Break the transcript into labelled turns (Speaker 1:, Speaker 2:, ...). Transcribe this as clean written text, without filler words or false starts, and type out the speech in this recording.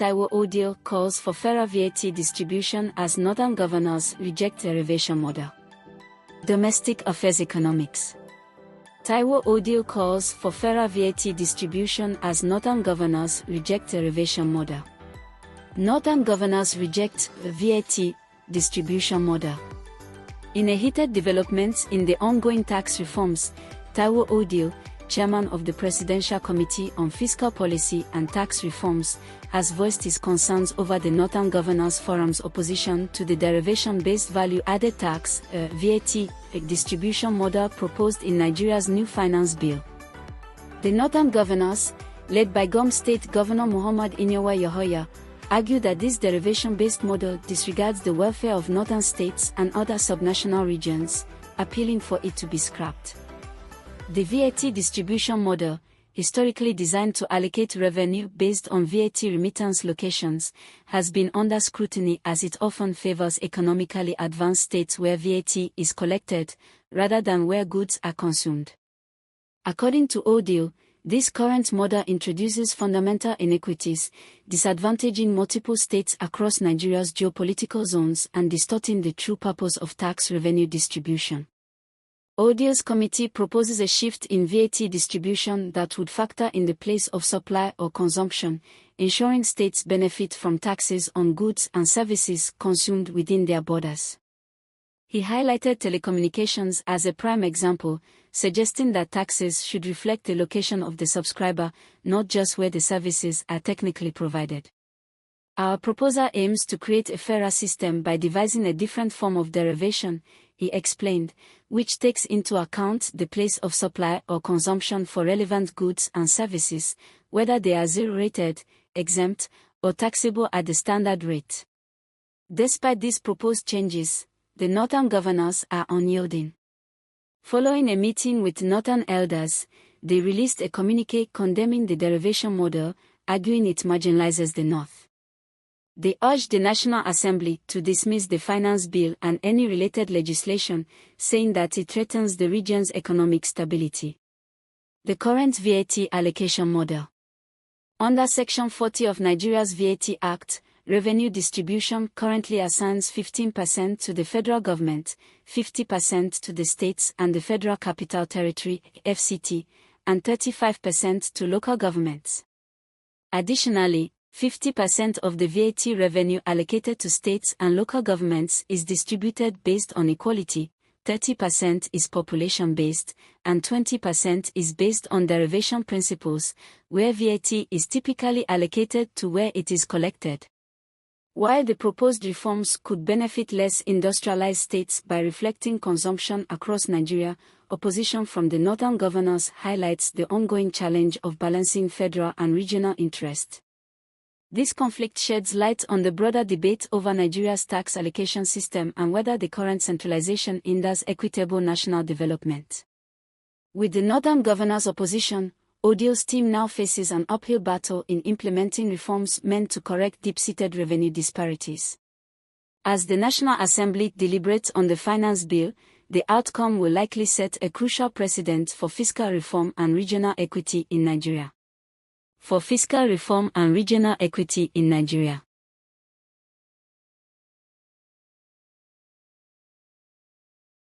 Speaker 1: Taiwo Oyedele calls for fairer VAT distribution as northern governors reject derivation model. Domestic Affairs Economics. Taiwo Oyedele calls for fairer VAT distribution as northern governors reject derivation model. Northern governors reject the VAT distribution model. In a heated development in the ongoing tax reforms, Taiwo Oyedele, chairman of the Presidential Committee on Fiscal Policy and Tax Reforms, has voiced his concerns over the Northern Governors Forum's opposition to the derivation-based value-added tax (VAT) distribution model proposed in Nigeria's new finance bill. The Northern Governors, led by Gombe State Governor Muhammad Inyawa Yahoya, argue that this derivation-based model disregards the welfare of northern states and other subnational regions, appealing for it to be scrapped. The VAT distribution model, historically designed to allocate revenue based on VAT remittance locations, has been under scrutiny as it often favors economically advanced states where VAT is collected, rather than where goods are consumed. According to Oyedele, this current model introduces fundamental inequities, disadvantaging multiple states across Nigeria's geopolitical zones and distorting the true purpose of tax revenue distribution. Oyedele's committee proposes a shift in VAT distribution that would factor in the place of supply or consumption, ensuring states benefit from taxes on goods and services consumed within their borders. He highlighted telecommunications as a prime example, suggesting that taxes should reflect the location of the subscriber, not just where the services are technically provided. Our proposal aims to create a fairer system by devising a different form of derivation, he explained, which takes into account the place of supply or consumption for relevant goods and services, whether they are zero-rated, exempt, or taxable at the standard rate. Despite these proposed changes, the Northern governors are unyielding. Following a meeting with Northern elders, they released a communiqué condemning the derivation model, arguing it marginalizes the North. They urged the National Assembly to dismiss the finance bill and any related legislation, saying that it threatens the region's economic stability. The current VAT allocation model. Under Section 40 of Nigeria's VAT Act, revenue distribution currently assigns 15% to the federal government, 50% to the states and the Federal Capital Territory (FCT), and 35% to local governments. Additionally, 50% of the VAT revenue allocated to states and local governments is distributed based on equality, 30% is population-based, and 20% is based on derivation principles, where VAT is typically allocated to where it is collected. While the proposed reforms could benefit less industrialized states by reflecting consumption across Nigeria, opposition from the Northern governors highlights the ongoing challenge of balancing federal and regional interest. This conflict sheds light on the broader debate over Nigeria's tax allocation system and whether the current centralization hinders equitable national development. With the Northern governors' opposition, Oyedele's team now faces an uphill battle in implementing reforms meant to correct deep-seated revenue disparities. As the National Assembly deliberates on the finance bill, the outcome will likely set a crucial precedent for fiscal reform and regional equity in Nigeria. For fiscal reform and regional equity in Nigeria.